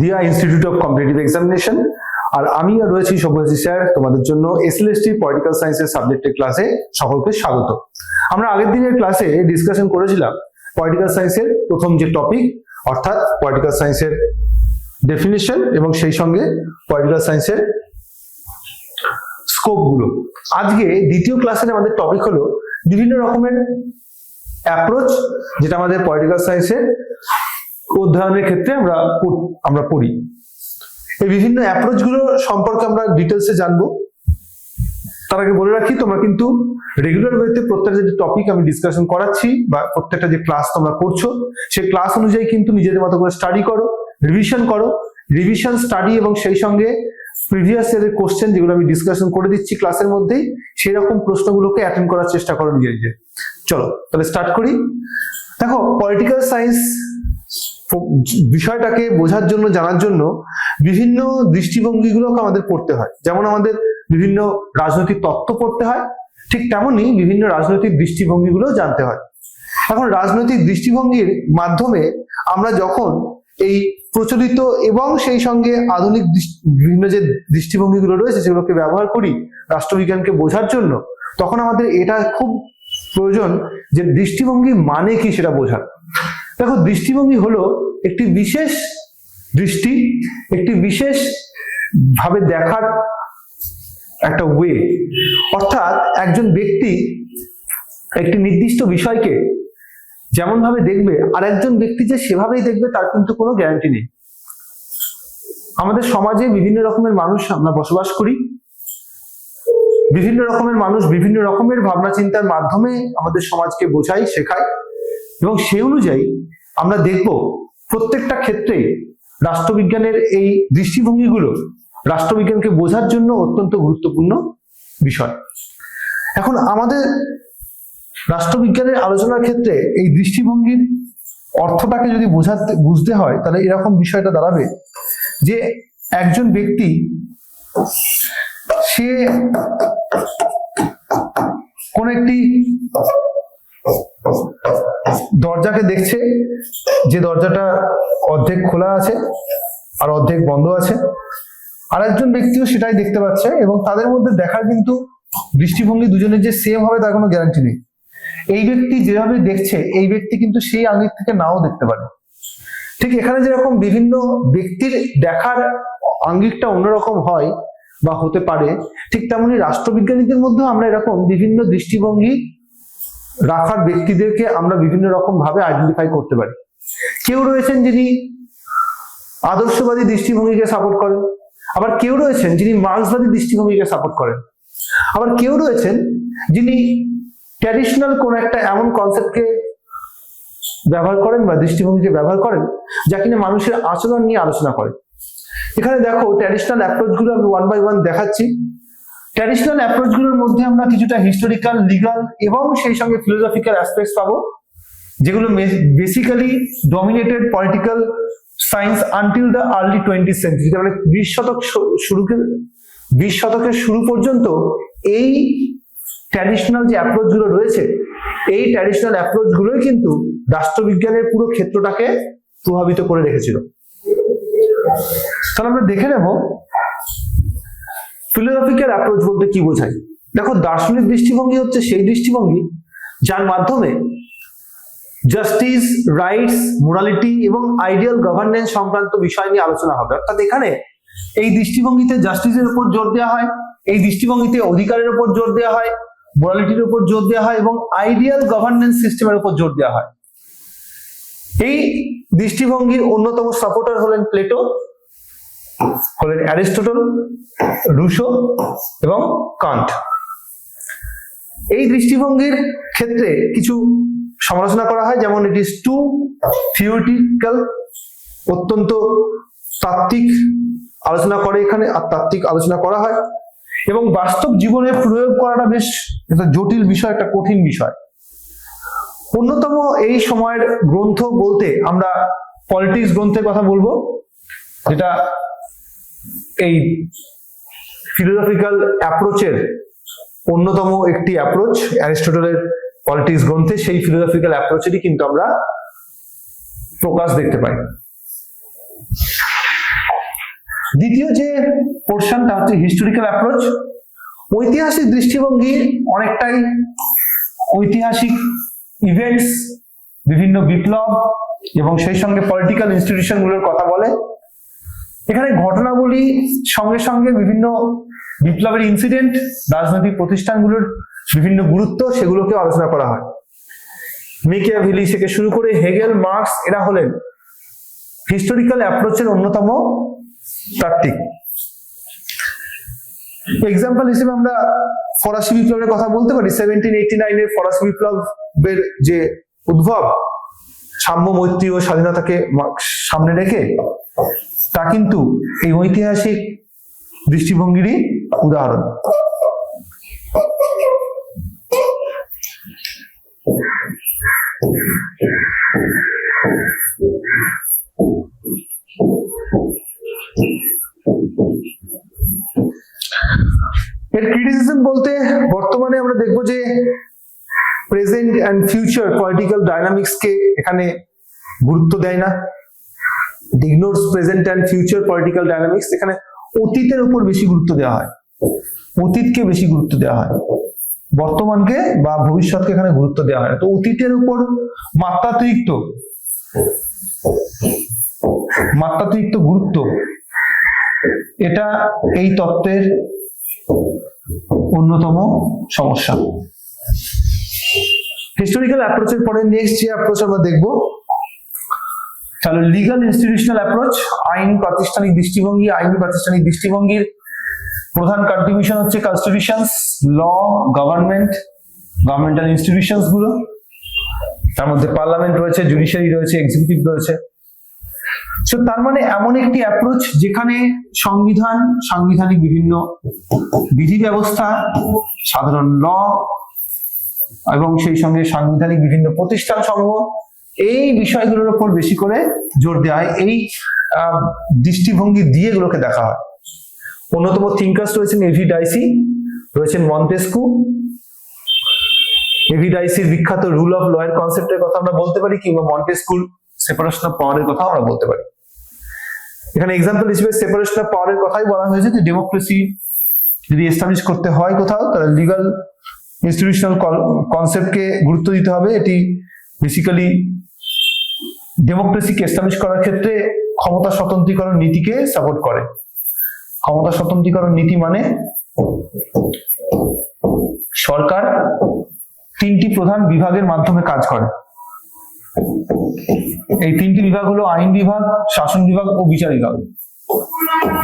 দিয়া institute of competitive examination. আর আমি রয়েছি সব্যসাচী স্যার তোমাদের জন্য এসএলএসটি পলিটিক্যাল সায়েন্সের সাবজেক্টের ক্লাসে সকলকে স্বাগত। আমরা আগের দিনের ক্লাসে ডিসকাশন করেছিলাম পলিটিক্যাল সায়েন্সের প্রথম যে টপিক অর্থাৎ পলিটিক্যাল সায়েন্সের ডেফিনিশন এবং সেই সঙ্গে পলিটিক্যাল সায়েন্সের স্কোপ গুলো। আজকে দ্বিতীয় ক্লাসের আমাদের টপিক হলো বিভিন্ন রকমের অ্যাপ্রোচ যেটা আমাদের পলিটিক্যাল সায়েন্সের অধ্যয়নের ক্ষেত্রে আমরা পড়ি। এই বিভিন্ন অ্যাপ্রোচ গুলো সম্পর্কে আমরা ডিটেলসে জানবো। তার আগে বলে রাখি তোমরা কিন্তু রেগুলার ওয়েতে প্রত্যেকটা যে টপিক আমি ডিসকাশন করাচ্ছি বা প্রত্যেকটা যে ক্লাস তোমরা করছো সেই ক্লাস অনুযায়ী কিন্তু নিজেদের মতো করে স্টাডি করো, রিভিশন করো। রিভিশন, স্টাডি এবং সেই সঙ্গে প্রিভিয়াস ইয়ারের কোশ্চেন যেগুলো আমি ডিসকাশন করে দিচ্ছি ক্লাসের মধ্যেই সেই রকম প্রশ্নগুলোকে অ্যাটেন্ড করার চেষ্টা করো নিজে নিজে। চলো তাহলে স্টার্ট করি। দেখো, পলিটিক্যাল সায়েন্স বিষয়টাকে বোঝার জন্য, জানার জন্য বিভিন্ন দৃষ্টিভঙ্গিগুলোকে আমাদের পড়তে হয়। যেমন আমাদের বিভিন্ন রাজনৈতিক তত্ত্ব পড়তে হয়, ঠিক তেমনই বিভিন্ন রাজনৈতিক দৃষ্টিভঙ্গিগুলো জানতে হয়। এখন রাজনৈতিক দৃষ্টিভঙ্গির মাধ্যমে আমরা যখন এই প্রচলিত এবং সেই সঙ্গে আধুনিক বিভিন্ন যে দৃষ্টিভঙ্গিগুলো রয়েছে সেগুলোকে ব্যবহার করি রাষ্ট্রবিজ্ঞানকে বোঝার জন্য, তখন আমাদের এটা খুব প্রয়োজন যে দৃষ্টিভঙ্গি মানে কি সেটা বোঝার। দেখো, দৃষ্টিভঙ্গি হলো একটি বিশেষ দৃষ্টি, একটি বিশেষ ভাবে দেখার একটা ওয়ে। অর্থাৎ একজন ব্যক্তি একটি নির্দিষ্ট বিষয়কে যেমন ভাবে দেখবে আর একজন ব্যক্তি যে সেভাবেই দেখবে তার কিন্তু কোনো গ্যারান্টি নেই। আমাদের সমাজে বিভিন্ন রকমের মানুষ আমরা বসবাস করি, বিভিন্ন রকমের মানুষ বিভিন্ন রকমের ভাবনা চিন্তার মাধ্যমে আমাদের সমাজকে বোঝায়, শেখায় এবং সেই অনুযায়ী আমরা দেখব প্রত্যেকটা ক্ষেত্রে রাষ্ট্রবিজ্ঞানের এই দৃষ্টিভঙ্গিগুলো রাষ্ট্রবিজ্ঞানকে বোঝার জন্য অত্যন্ত গুরুত্বপূর্ণ বিষয়। এখন আমাদের রাষ্ট্রবিজ্ঞানের আলোচনার ক্ষেত্রে এই দৃষ্টিভঙ্গির অর্থটাকে যদি বুঝতে হয় তাহলে এরকম বিষয়টা দাঁড়াবে যে একজন ব্যক্তি সে কোন একটি দরজাকে দেখছে, যে দরজাটা অর্ধেক খোলা আছে আর অর্ধেক বন্ধ আছে, আর একজন ব্যক্তিও সেটাই দেখতে পাচ্ছে এবং তাদের মধ্যে দেখার কিন্তু দৃষ্টিভঙ্গি দুজনের যে সেম হবে তার কোনো গ্যারান্টি নেই। এই ব্যক্তি যেভাবে দেখছে এই ব্যক্তি কিন্তু সেই আঙ্গিক থেকে নাও দেখতে পারে। ঠিক এখানে যেরকম বিভিন্ন ব্যক্তির দেখার আঙ্গিকটা অন্যরকম হয় বা হতে পারে, ঠিক তেমনি রাষ্ট্রবিজ্ঞানীদের মধ্যেও আমরা এরকম বিভিন্ন দৃষ্টিভঙ্গি রাখার ব্যক্তিদেরকে আমরা বিভিন্ন রকম ভাবে আইডেন্টিফাই করতে পারি। কেউ রয়েছেন যিনি আদর্শবাদী দৃষ্টিভঙ্গিকে সাপোর্ট করেন, আবার কেউ রয়েছেন যিনি মার্ক্সবাদী দৃষ্টিভঙ্গিকে সাপোর্ট করেন, আবার কেউ রয়েছেন যিনি ট্র্যাডিশনাল কোন একটা এমন কনসেপ্টকে ব্যবহার করেন বা দৃষ্টিভঙ্গিকে ব্যবহার করেন যা কিনা মানুষের আচরণ নিয়ে আলোচনা করে। এখানে দেখো ট্র্যাডিশনাল অ্যাপ্রোচ গুলো আমি ওয়ান বাই ওয়ান দেখাচ্ছি। ট্র্যাডিশনাল অ্যাপ্রোচ গুলোর মধ্যে আমরা কিছুটা হিস্টোরিক্যাল, লিগাল এবং সেই সঙ্গে ফিলোসফিক্যাল অ্যাসপেক্টস পাবো, যেগুলো basically dominated political science until the early 20th century. মানে 20 শতকের শুরু পর্যন্ত এই ট্র্যাডিশনাল যে অ্যাপ্রোচ গুলো রয়েছে এই ট্র্যাডিশনাল অ্যাপ্রোচ গুলোই কিন্তু রাষ্ট্রবিজ্ঞানের পুরো ক্ষেত্রটাকে প্রভাবিত করে রেখেছিল। তাহলে আমরা দেখে নেব ফিলোসফিক্যাল অ্যাপ্রোচ বলতে কি বোঝায়। দেখো, দার্শনিক দৃষ্টিভঙ্গি হচ্ছে সেই দৃষ্টিভঙ্গি যার মাধ্যমে জাস্টিস, রাইটস, মোরালিটি এবং আইডিয়াল গভর্নেন্স সংক্রান্ত বিষয় নিয়ে আলোচনা হবে। অর্থাৎ এখানে এই দৃষ্টিভঙ্গিতে জাস্টিসের উপর জোর দেওয়া হয়, এই দৃষ্টিভঙ্গিতে অধিকারের উপর জোর দেওয়া হয়, মোরালিটির উপর জোর দেওয়া হয় এবং আইডিয়াল গভর্নেন্স সিস্টেমের উপর জোর দেওয়া হয়। এই দৃষ্টিভঙ্গির অন্যতম সাপোর্টার হলেন প্লেটো, হলেন অ্যারিস্টটল, রুশো এবং কান্ট। এই দৃষ্টিভঙ্গির ক্ষেত্রে কিছু সমালোচনা করা হয়, যেমন ইট ইজ টু থিওরিটিক্যাল, অত্যন্ত তাত্ত্বিক আলোচনা করে এখানে, আর তাত্ত্বিক আলোচনা করা হয় এবং বাস্তব জীবনে প্রয়োগ করাটা বেশ একটা জটিল বিষয়, একটা কঠিন বিষয়। অন্যতম এই সময়ের গ্রন্থ বলতে আমরা পলিটিক্স গ্রন্থের কথা বলবো, যেটা এই ফিলোসফিক্যাল অ্যাপ্রোচের অন্যতম একটি অ্যাপ্রোচ। অ্যারিস্টটলের পলিটিক্স গ্রন্থে সেই ফিলোসফিক্যাল অ্যাপ্রোচেরই কিন্তু আমরা প্রকাশ দেখতে পাই। দ্বিতীয় যে পোর্শনটা হচ্ছে হিস্টোরিক্যাল অ্যাপ্রোচ। ঐতিহাসিক দৃষ্টিভঙ্গি অনেকটাই ঐতিহাসিক ইভেন্টস, বিভিন্ন বিপ্লব এবং সেই সঙ্গে পলিটিক্যাল ইনস্টিটিউশন গুলোর কথা বলে। এখানে ঘটনাবলী সঙ্গে সঙ্গে বিভিন্ন বিপ্লবের ইনসিডেন্ট, রাজনৈতিক প্রতিষ্ঠানগুলোর বিভিন্ন গুরুত্ব, সেগুলোকে আলোচনা করা হয়। মেকিয়াভেলি থেকে শুরু করে হেগেল, মার্কস এরা হলেন হিস্টোরিক্যাল অ্যাপ্রোচের অন্যতম তাত্ত্বিক। এক্সাম্পল হিসেবে আমরা ফরাসি বিপ্লবের কথা বলতে পারি। 1789 এর ফরাসি বিপ্লবের যে উদ্ভব, সাম্য, মৈত্রী ও স্বাধীনতাকে সামনে রেখে, তা কিন্তু এই ঐতিহাসিক দৃষ্টিভঙ্গিরই উদাহরণ। এর ক্রিটিসিজম বলতে বর্তমানে আমরা দেখব যে present and future political dynamics কে এখানে গুরুত্ব দেয় না, ignores present and future political dynamics. এখানে অতীতের উপর বেশি গুরুত্ব দেওয়া হয়, অতীতকে বেশি গুরুত্ব দেওয়া হয়, বর্তমানকে বা ভবিষ্যৎকে এখানে গুরুত্ব দেওয়া হয়। তো অতীতের উপর মাত্রাতিরিক্ত গুরুত্ব, এটা এই তত্ত্বের অন্যতম সমস্যা। হিস্টোরিক্যাল অ্যাপ্রোচের পরে নেক্সট যে অ্যাপ্রোচ আমরা দেখব, তাহলে লিগাল ইনস্টিটিউশনাল অ্যাপ্রোচ, আইন প্রাতিষ্ঠানিক দৃষ্টিভঙ্গি। আইনি প্রাতিষ্ঠানিক দৃষ্টিভঙ্গির প্রধান কন্ট্রিবিউশন হচ্ছে কনস্টিটিউশনস, ল, গভর্নমেন্টাল ইনস্টিটিউশনস গুলো। তার মধ্যে পার্লামেন্ট রয়েছে, জুডিশিয়ারি রয়েছে, এক্সিকিউটিভ রয়েছে। সো তার মানে এমন একটি অ্যাপ্রোচ যেখানে সংবিধান, সাংবিধানিক বিভিন্ন বিধি ব্যবস্থা, সাধারণ ল এবং সেই সঙ্গে সাংবিধানিক বিভিন্ন প্রতিষ্ঠান সমূহ, এই বিষয়গুলোর উপর বেশি করে জোর দেওয়া হয়। এই দৃষ্টিভঙ্গি দিয়ে এগুলোকে দেখা হয়। অন্যতম থিঙ্কার্স রয়েছেন এভি ডাইসি, রয়েছেন মন্টেস্কু। এভি ডাইসির বিখ্যাত রুল অফ ল এর কনসেপ্টের কথা আমরা বলতে পারি, কিংবা মন্টেস্কুর সেপারেশন অফ পাওয়ারের কথা আমরা বলতে পারি। এখানে এক্সাম্পল হিসেবে সেপারেশন অফ পাওয়ারের কথাই বলা হয়েছে যে ডেমোক্রেসি যদি এস্টাবলিশ করতে হয় কোথাও, তাহলে লিগাল ইনস্টিটিউশনাল কনসেপ্টকে গুরুত্ব দিতে হবে। এটি বেসিক্যালি ডেমোক্রেসিকে এস্টাবলিশ করার ক্ষেত্রে ক্ষমতা স্বতন্ত্রীকরণ নীতিকে সাপোর্ট করে। ক্ষমতা স্বতন্ত্রীকরণ নীতি মানে সরকার তিনটি প্রধান বিভাগের মাধ্যমে কাজ করে। এই তিনটি বিভাগ হলো আইন বিভাগ, শাসন বিভাগ ও বিচার বিভাগ।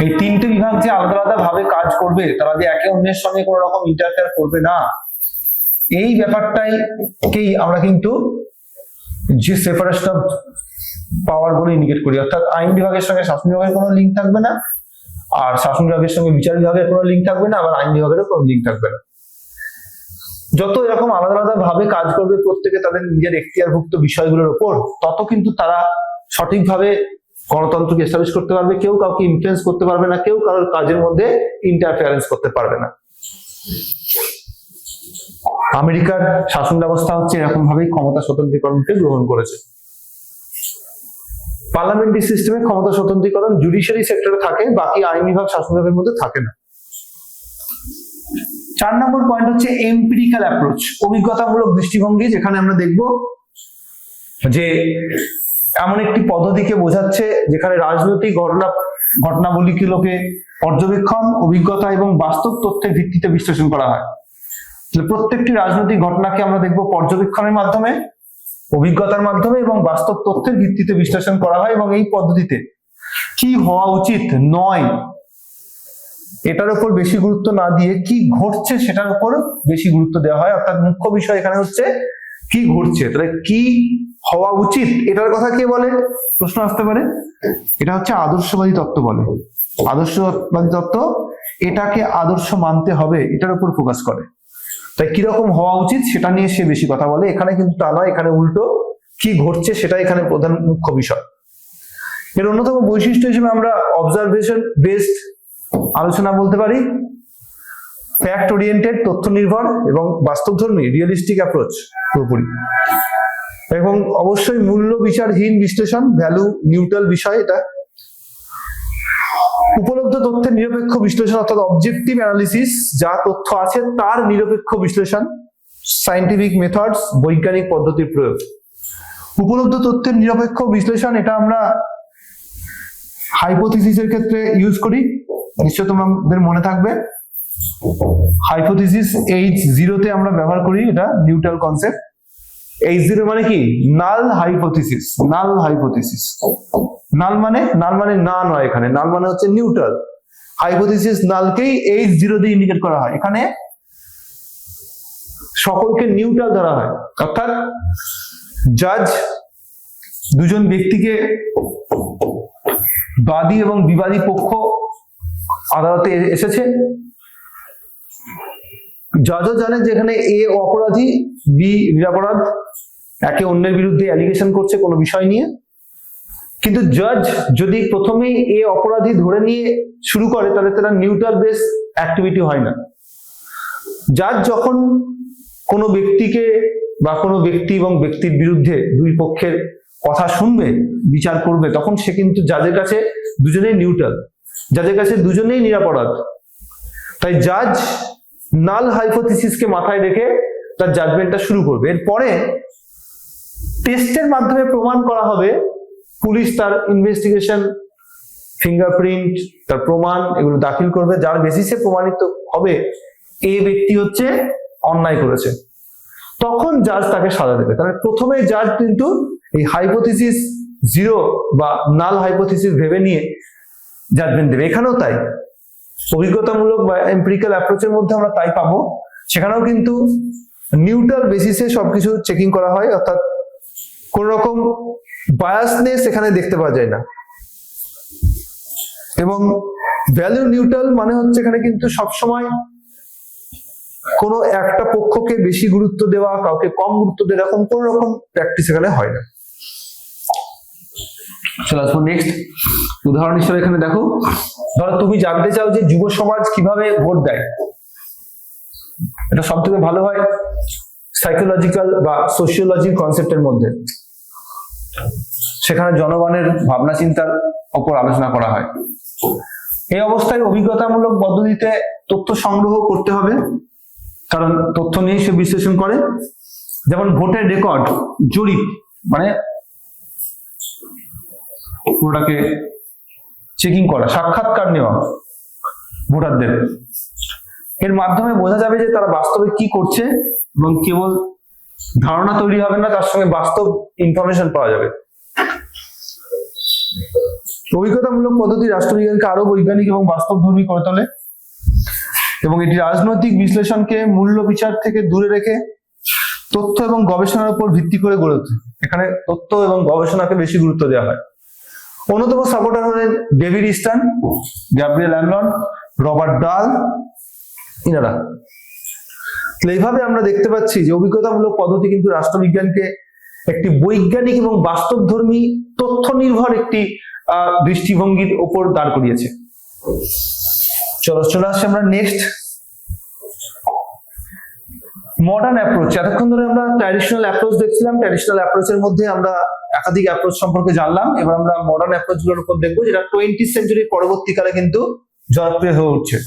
এই তিনটে বিভাগ যে আলাদা আলাদা ভাবে কাজ করবে, তারা যে একে অন্যের সঙ্গে কোনো রকম ইন্টারফেয়ার করবে না, এই ব্যাপারটাইকেই আমরা কিন্তু যে সেপারেশন অফ পাওয়ার বলে ইন্ডিকেট করি। অর্থাৎ আইন বিভাগের সঙ্গে শাসন বিভাগের কোনো লিঙ্ক থাকবে না, আর শাসন বিভাগের সঙ্গে বিচার বিভাগের কোনো লিঙ্ক থাকবে না, আবার আইন বিভাগেরও কোনো লিঙ্ক থাকবে না। যত এরকম আলাদা আলাদা ভাবে কাজ করবে প্রত্যেকে তাদের নিজের এখতিয়ারভুক্ত বিষয়গুলোর উপর, তত কিন্তু তারা সঠিকভাবে গণতন্ত্রকে এস্টাবলিশ করতে পারবে। কেউ কাউকে ইনফ্লুয়েন্স করতে পারবে না, কেউ কারোর কাজের মধ্যে ইন্টারফেয়ারেন্স করতে পারবে না। আমেরিকার শাসন ব্যবস্থা হচ্ছে এরকম ভাবেই ক্ষমতা স্বতন্ত্রীকরণকে গ্রহণ করেছে। পার্লামেন্টারি সিস্টেমে ক্ষমতা স্বতন্ত্রীকরণ জুডিশিয়ারি সেক্টরে থাকে, বাকি আইন বিভাগ, শাসন বিভাগের মধ্যে থাকে না। 4 নম্বর পয়েন্ট হচ্ছে এমপিরিক্যাল অ্যাপ্রোচ, অভিজ্ঞতামূলক দৃষ্টিভঙ্গি, যেখানে আমরা দেখব যে এমন একটি পদ্ধতিকে বোঝাচ্ছে যেখানে রাজনৈতিক ঘটনাবলীগুলোকে পর্যবেক্ষণ, অভিজ্ঞতা এবং বাস্তব তথ্যের ভিত্তিতে বিশ্লেষণ করা হয়। প্রত্যেকটি রাজনৈতিক ঘটনাকে আমরা দেখব পর্যবেক্ষণের মাধ্যমে, অভিজ্ঞতার মাধ্যমে এবং বাস্তব তথ্যের ভিত্তিতে বিশ্লেষণ করা হয়। এবং এই পদ্ধতিতে কি হওয়া উচিত নয় এটার উপর বেশি গুরুত্ব না দিয়ে কি ঘটছে সেটার উপর বেশি গুরুত্ব দেওয়া হয়। অর্থাৎ মুখ্য বিষয় এখানে হচ্ছে কি ঘটছে, তাহলে কি হওয়া উচিত এটার কথা কে বলে, প্রশ্ন আসতে পারে। এটা হচ্ছে আদর্শবাদী তত্ত্ব বলে। আদর্শবাদী তত্ত্ব এটাকে আদর্শ মানতে হবে, এটার উপর ফোকাস করে। তাই কিরকম হওয়া উচিত সেটা নিয়ে সে বেশি কথা বলে। এখানে কিন্তু তা নয়, এখানে উল্টো কি ঘটছে সেটা এখানে প্রধান মুখ্য বিষয়। এর অন্যতম বৈশিষ্ট্য হিসেবে আমরা অবজারভেশন বেসড আলোচনা বলতে পারি, ফ্যাক্ট ওরিয়েন্টেড, তথ্য নির্ভর এবং বাস্তবধর্মী রিয়েলিস্টিক অ্যাপ্রোচ পুরোপুরি, এবং অবশ্যই মূল্য বিচারহীন বিশ্লেষণ, ভ্যালু নিউট্রাল বিষয় এটা। উপলব্ধ তথ্যের নিরপেক্ষ বিশ্লেষণ অর্থাৎ অবজেক্টিভ অ্যানালিসিস, যা তথ্য আছে তার নিরপেক্ষ বিশ্লেষণ, সায়েন্টিফিক মেথডস, বৈজ্ঞানিক পদ্ধতির প্রয়োগ। উপলব্ধ তথ্যের নিরপেক্ষ বিশ্লেষণ এটা আমরা হাইপোথিসিসের ক্ষেত্রে ইউজ করি, নিশ্চয় তোমাদের মনে থাকবে। হাইপোথিসিস H0 তে আমরা ব্যবহার করি, এটা নিউট্রাল কনসেপ্ট। H0 মানে কি? নাল হাইপোথিসিস। নাল হাইপোথিসিস, নাল মানে না নয়, এখানে নাল মানে হচ্ছে নিউট্রাল। হাইপোথিসিস নালকেই H0 দিয়ে ইন্ডিকেট করা হয়। এখানে সকলকে নিউট্রাল ধরা হয়, অর্থাৎ জাজ দুজন ব্যক্তিকে, বাদী এবং বিবাদী পক্ষ আদালতে এসেছে, জাজও জানে যে এখানে এ অপরাধী, বি নিরপরাধ, একে অন্যের বিরুদ্ধে অ্যালিগেশন করছে কোনো বিষয় নিয়ে। কিন্তু জাজ যদি প্রথমেই এ অপরাধী ধরে নিয়ে শুরু করে, তাহলে তারা নিউট্রাল বেস অ্যাক্টিভিটি হয় না। জাজ যখন কোনো ব্যক্তিকে বা কোনো ব্যক্তি এবং ব্যক্তির বিরুদ্ধে দুই পক্ষের কথা শুনবে, বিচার করবে, তখন সে কিন্তু জাজের কাছে দুজনেই নিউট্রাল, জাজের কাছে দুজনেই নিরপরাধ। তাই জাজ নাল হাইপোথিসিসকে মাথায় রেখে তার জাজমেন্টটা শুরু করবে। এরপরে টেস্টের মাধ্যমে প্রমাণ করা হবে, পুলিশ তার ইনভেস্টিগেশন, ফিঙ্গারপ্রিন্ট, তার প্রমাণ এগুলো দাখিল করবে, যার বেসিসে প্রমাণিত হবে এই ব্যক্তি হচ্ছে অন্যায় করেছে, তখন জাজ তাকে সাজা দেবে। তাহলে প্রথমে জাজ কিন্তু এই হাইপোথিসিস 0 বা নাল হাইপোথিসিস ভেবে নিয়ে জাজমেন্ট দেবে। এখানেও তাই, অভিজ্ঞতামূলক বা এমপিরিক্যাল অ্যাপ্রোচের মধ্যে আমরা তাই পাবো। সেখানেও কিন্তু নিউট্রাল বেসিসে সবকিছু চেকিং করা হয়, অর্থাৎ কোন রকম বায়াসনেস এখানে দেখতে পাওয়া যায় না। এবং ভ্যালু নিউট্রাল মানে হচ্ছে এখানে কিন্তু সবসময় কোনো একটা পক্ষকে বেশি গুরুত্ব দেওয়া, কাউকে কম গুরুত্ব দেওয়া, এরকম কোন রকম প্র্যাকটিস এখানে হয় না। চলে আসবো নেক্সট উদাহরণ হিসেবে। এখানে দেখো, ধরো তুমি জানতে চাও যে যুব সমাজ কিভাবে ভোট দেয়। এটা সব থেকে ভালো হয় সাইকোলজিক্যাল বা সোশিওলজির কনসেপ্টের মধ্যে, সেখানে জনগণের ভাবনা চিন্তার উপর আলোচনা করা হয়। এই অবস্থায় অভিজ্ঞতামূলক পদ্ধতিতে তথ্য সংগ্রহ করতে হবে, কারণ তথ্য নিয়ে সে বিশ্লেষণ করে। যেমন ভোটের রেকর্ড, জরিপ মানে পুরোটাকে চেকিং করা, সাক্ষাৎকার নেওয়া ভোটারদের, এর মাধ্যমে বোঝা যাবে যে তারা বাস্তবে কি করছে, এবং কেবল ধারণা তৈরি হবে না, তার সঙ্গে বাস্তব ইনফরমেশন পাওয়া যাবে। অভিজ্ঞতামূলক পদ্ধতি রাষ্ট্রবিজ্ঞানকে আরো বৈজ্ঞানিক এবং বাস্তবধর্মী করে তোলে, এবং এটি রাজনৈতিক বিশ্লেষণকে মূল্য বিচার থেকে দূরে রেখে তথ্য এবং গবেষণার উপর ভিত্তি করে গড়ে ওঠে। এখানে তথ্য এবং গবেষণাকে বেশি গুরুত্ব দেওয়া হয়। অন্যতম সাপোর্টার হলেন ডেভিড ইস্টার্ন, গ্যাব্রিয়েল অ্যামলন, রবার্ট ডাল, ইনারা। এইভাবে আমরা দেখতে পাচ্ছি যে অভিজ্ঞতামূলক পদ্ধতি কিন্তু রাষ্ট্রবিজ্ঞানকে একটি বৈজ্ঞানিক এবং বাস্তবধর্মী তথ্য নির্ভর একটি দৃষ্টিভঙ্গির উপর দাঁড় করিয়েছে। চলে আসছি আমরা নেক্সট মডার্ন অ্যাপ্রোচ। এতক্ষণ ধরে আমরা ট্র্যাডিশনাল অ্যাপ্রোচ দেখছিলাম, ট্র্যাডিশনাল অ্যাপ্রোচের মধ্যে আমরা একাধিক অ্যাপ্রোচ সম্পর্কে জানলাম। এবার আমরা মডার্ন অ্যাপ্রোচ গুলোর উপর দেখবো, যেটা 20th সেঞ্চুরির পরবর্তীকালে কিন্তু জনপ্রিয় হয়ে উঠছে।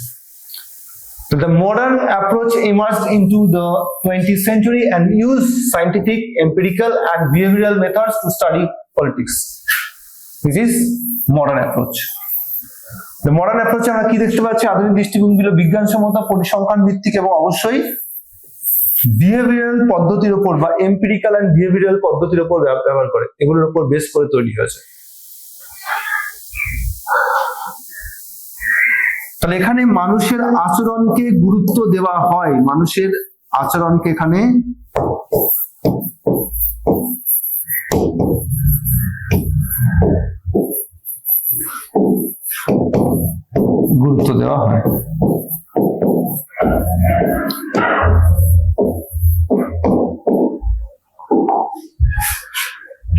So the modern approach emerged into the 20th century and used scientific, empirical and behavioral methods to study politics. This is modern approach. The modern approach আমরা কি দেখতে পাচ্ছি? আধুনিক দৃষ্টিভঙ্গি হলো বিজ্ঞানসম্মত, পরিসংখ্যান ভিত্তিক এবং অবশ্যই বিহেভিয়ারাল পদ্ধতির উপর বা এম্পিরিক্যাল এন্ড বিহেভিয়ারাল পদ্ধতির উপর ব্যবহার করে, এগুলোর উপর বেস করে তৈরি হয়েছে। তাহলে এখানে মানুষের আচরণকে গুরুত্ব দেওয়া হয়, মানুষের আচরণকে এখানে গুরুত্ব দেওয়া হয়।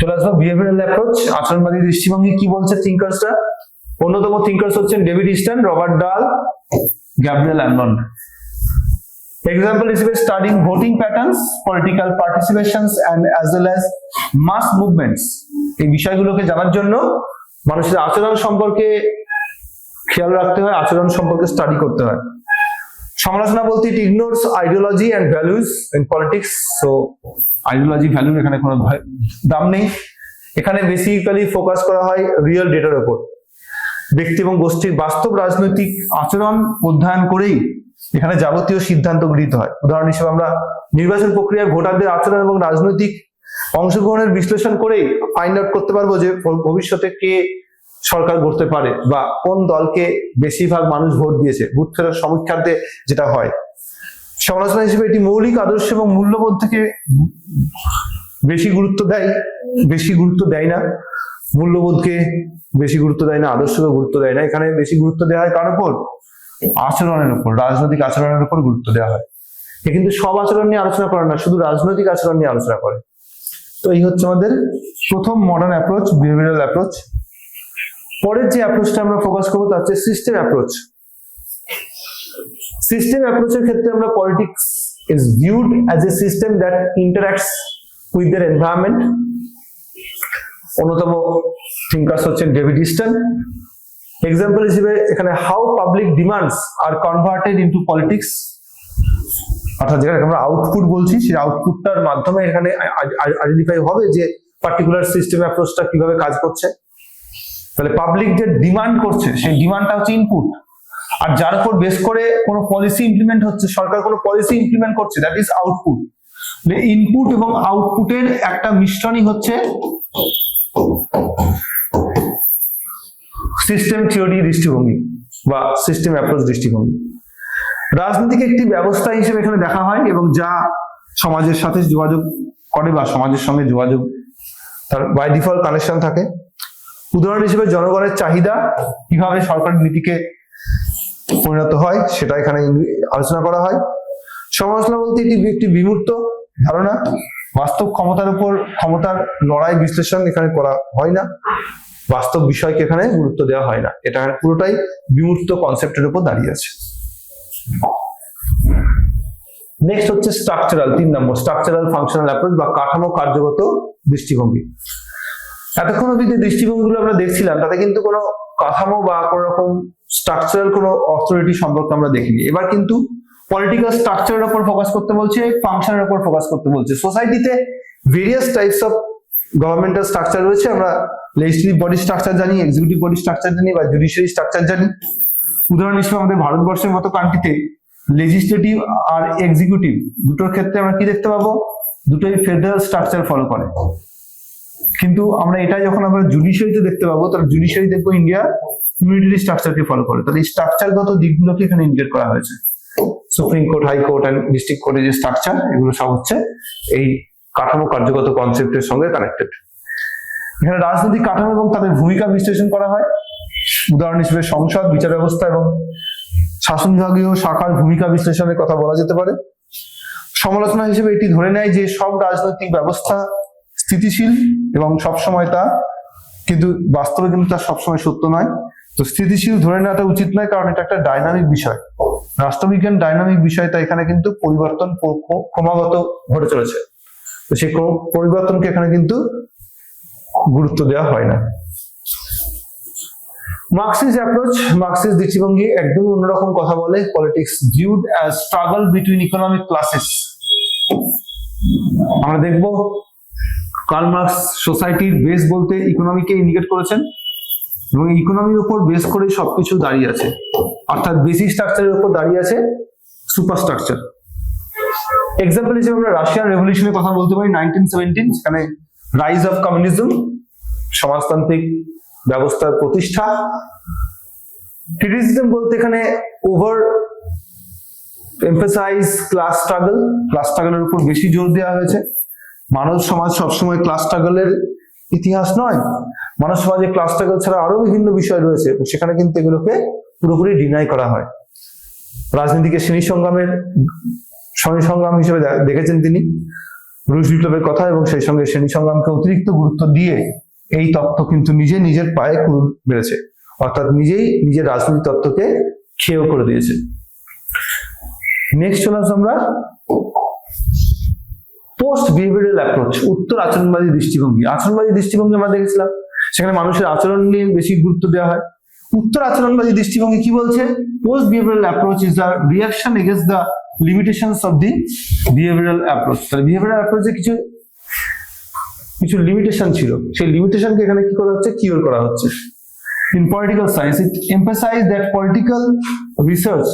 চলে আসবো বিহেভিয়ারাল অ্যাপ্রোচ, আচরণবাদী দৃষ্টিভঙ্গি কি বলছে থিঙ্কার্সরা। অন্যতম থিঙ্কার্স হচ্ছেন David Easton, Robert Dahl, Gabriel অ্যামলন। এক্সাম্পল হিসেবে studying voting patterns, political participations and as well as mass movements. এই বিষয়গুলোকে জানার জন্য, মানুষের আচরণ সম্পর্কে খেয়াল রাখতে হয়, আচরণ সম্পর্কে স্টাডি করতে হয়। সমালোচনা বলতে it ignores ideology and values in politics. So ideology ভ্যালুর এখানে কোনো দাম নেই। এখানে বেসিক্যালি ফোকাস করা হয় রিয়েল ডেটার উপর। ব্যক্তি এবং গোষ্ঠীর বাস্তব রাজনৈতিক আচরণ অধ্যয়ন করেই এখানে যাবতীয় সিদ্ধান্ত গৃহীত হয়। উদাহরণ হিসেবে আমরা নির্বাচন প্রক্রিয়ায় ভোটারদের আচরণ এবং রাজনৈতিক অংশগ্রহণের বিশ্লেষণ করেই ফাইন্ড আউট করতে পারবো যে ভবিষ্যতে কে সরকার গড়তে পারে বা কোন দলকে বেশিরভাগ মানুষ ভোট দিয়েছে, বুথ ফেরার সমীক্ষাতে যেটা হয়। সমালোচনা হিসেবে এটি মৌলিক আদর্শ এবং মূল্যবোধ থেকে বেশি গুরুত্ব দেয় না, মূল্যবোধকে বেশি গুরুত্ব দেয় না, আদর্শকে গুরুত্ব দেয় না। এখানে বেশি গুরুত্ব দেওয়া হয় কার উপর? আচরণের উপর, রাজনৈতিক আচরণের উপর গুরুত্ব দেওয়া হয়। কিন্তু সব আচরণ নিয়ে আলোচনা করে না, শুধু রাজনৈতিক আচরণ নিয়ে আলোচনা করে। তো এই হচ্ছে আমাদের প্রথম মডার্ন অ্যাপ্রোচ, বিহেভিয়ারাল অ্যাপ্রোচ। পরের যে অ্যাপ্রোচটা আমরা ফোকাস করবো তা হচ্ছে সিস্টেম অ্যাপ্রোচ। সিস্টেম অ্যাপ্রোচের ক্ষেত্রে আমরা politics is viewed as a system that interacts with their environment. অন্যতম থিঙ্কার্স হচ্ছেন ডেভিড ইস্টন। এক্সাম্পল হিসেবে এখানে how public demands are converted into politics, অর্থাৎ যেটাকে আমরা আউটপুট বলছি, সেই আউটপুটটার মাধ্যমে এখানে আইডেন্টিফাই হবে যে পার্টিকুলার সিস্টেম অ্যাপ্রোচটা কিভাবে কাজ করছে। তাহলে পাবলিক যে ডিমান্ড করছে সেই ডিমান্ডটা হচ্ছে ইনপুট, আর যার উপর বেস করে কোনো পলিসি ইমপ্লিমেন্ট হচ্ছে, সরকার কোনো পলিসি ইমপ্লিমেন্ট করছে, দ্যাট ইজ আউটপুট। ইনপুট এবং আউটপুটের একটা মিশ্রণই হচ্ছে সিস্টেম থিওরি দৃষ্টিভঙ্গি বা সিস্টেম অ্যাপ্রোচ দৃষ্টিভঙ্গি। রাজনীতিকে একটি ব্যবস্থা হিসেবে এখানে দেখা হয় এবং যা সমাজের সাথে যোগাযোগ করে বা সমাজের সঙ্গে যোগাযোগ তার বাই ডিফল্ট কানেকশন থাকে। উদাহরণ হিসেবে জনগণের চাহিদা কিভাবে সরকারি নীতিকে পরিণত হয় সেটা এখানে আলোচনা করা হয়। সমালোচনা বলতে এটি একটি বিমূর্ত ধারণা, বাস্তব ক্ষমতার লড়াই বিশ্লেষণ এখানে করা হয় না, বাস্তব বিষয়কে এখানে গুরুত্ব দেওয়া হয় না, এটা পুরোটাই বিমূর্ত কনসেপ্টের উপর দাঁড়িয়ে আছে। নেক্সট হচ্ছে স্ট্রাকচারাল, 3 নম্বর, স্ট্রাকচারাল ফাংশনাল অ্যাপ্রোচ বা কাঠামো কার্যগত দৃষ্টিভঙ্গি। এতক্ষণ অবধি যে দৃষ্টিভঙ্গিগুলো আমরা দেখছিলাম তাতে কিন্তু কোনো কাঠামো বা কোনো রকম স্ট্রাকচারাল কোনো অথরিটি সম্পর্কে আমরা দেখিনি। এবার কিন্তু পলিটিক্যাল স্ট্রাকচারের উপর ফোকাস করতে বলছে, ফাংশনের উপর ফোকাস করতে বলছে। সোসাইটিতে various types of governmental structure রয়েছে। আমরা লেজিসলেটিভ বডি স্ট্রাকচার জানি, এক্সিকিউটিভ বডি স্ট্রাকচার জানি বা জুডিশিয়ারি স্ট্রাকচার জানি। উদাহরণ হিসেবে আমাদের ভারতবর্ষের মতো কান্ট্রিতে লেজিসলেটিভ আর এক্সিকিউটিভ দুটোর ক্ষেত্রে আমরা কি দেখতে পাবো? দুটোই ফেডারেল স্ট্রাকচার ফলো করে। কিন্তু আমরা এটা যখন আমরা জুডিশিয়ারিতে দেখতে পাবো, তাহলে জুডিশিয়ারি দেখবো ইন্ডিয়া ইউনিটারি স্ট্রাকচারকে ফলো করে। তাহলে এই স্ট্রাকচারগত দিকগুলোকে এখানে ইন্ডিকেট করা হয়েছে। Supreme Court, High Court and district কোর্টের যে স্ট্রাকচার, এগুলো সব হচ্ছে এই কাঠামো কার্যগত কনসেপ্টের সঙ্গে কানেক্টেড। এখানে রাজনৈতিক কাঠামো এবং তাদের ভূমিকা বিশ্লেষণ করা হয়। উদাহরণ হিসেবে সংসদ, বিচার ব্যবস্থা এবং শাসন বিভাগীয় শাখার ভূমিকা বিশ্লেষণের কথা বলা যেতে পারে। সমালোচনা হিসেবে এটি ধরে নেয় যে সব রাজনৈতিক ব্যবস্থা স্থিতিশীল এবং সবসময় তা, কিন্তু বাস্তবে কিন্তু তা সবসময় সত্য নয়। তো স্থিতিশীল ধরে নেওয়াটা উচিত নয়, কারণ এটা একটা ডাইনামিক বিষয়। রাষ্ট্রবিজ্ঞান ডাইনামিক বিষয়, তাই এখানে কিন্তু পরিবর্তন ক্রমাগত ঘটে চলেছে। তো সেই পরিবর্তনকে এখানে কিন্তু গুরুত্ব দেওয়া হয় না। মার্কসিস্ট অ্যাপ্রোচ, মার্কসিস্ট দৃষ্টিভঙ্গি একদম অন্যরকম কথা বলে। Politics viewed as struggle between economic classes. আমরা দেখবো কার্ল মার্কস সোসাইটির বেস বলতে ইকোনমিকে ইন্ডিকেট করেছেন এবং ইকোনমির উপর বেস করে সবকিছু দাঁড়িয়ে আছে, অর্থাৎ বেসিক স্ট্রাকচারের উপর দাঁড়িয়ে আছে সুপার স্ট্রাকচার। এক্সাম্পল হিসেবে আমরা রাশিয়ান রেভলিউশনের কথা বলতে পারি 1917, সেখানে রাইজ অফ কমিউনিজম, সমাজতান্ত্রিক ব্যবস্থার প্রতিষ্ঠা। ক্রিটিসিজম বলতে এখানে ওভার এমফাসাইজ ক্লাস স্ট্রাগলের উপর বেশি জোর দেওয়া হয়েছে। মানব সমাজ সবসময় ক্লাস স্ট্রাগলের ইতিহাস নয়, মানব সমাজে ক্লাস স্ট্রাগল ছাড়া আরো বিভিন্ন বিষয় রয়েছে, সেখানে কিন্তু এগুলোকে পুরোপুরি ডিনাই করা হয়। রাজনীতিকে শ্রেণী সংগ্রাম হিসেবে দেখেছেন তিনি, রুশ বিপ্লবের কথা, এবং সেই সঙ্গে শ্রেণী সংগ্রামকে অতিরিক্ত গুরুত্ব দিয়ে এই তত্ত্ব কিন্তু নিজের পায়ে কুড়ুল মেরেছে, অর্থাৎ নিজেই নিজের রাজনৈতিক তত্ত্বকে ক্ষেয় করে দিয়েছে। নেক্সট চলে আসবো আমরা পোস্ট বিহেভিয়ারাল অ্যাপ্রোচ, উত্তর আচরণবাদী দৃষ্টিভঙ্গি। আচরণবাদী দৃষ্টিভঙ্গি আমরা দেখেছিলাম, সেখানে মানুষের আচরণ নিয়ে বেশি গুরুত্ব দেওয়া হয়। উত্তর আচরণবাদী দৃষ্টিভঙ্গি কি বলছে? Post behavioural approach is the reaction against the limitations of the behavioural approach. তাহলে বিহেভিয়ারাল অ্যাপ্রোচে কিছু লিমিটেশন ছিল, সেই লিমিটেশনকে এখানে কি করা হচ্ছে? কিওর করা হচ্ছে। In political science, it emphasized that political research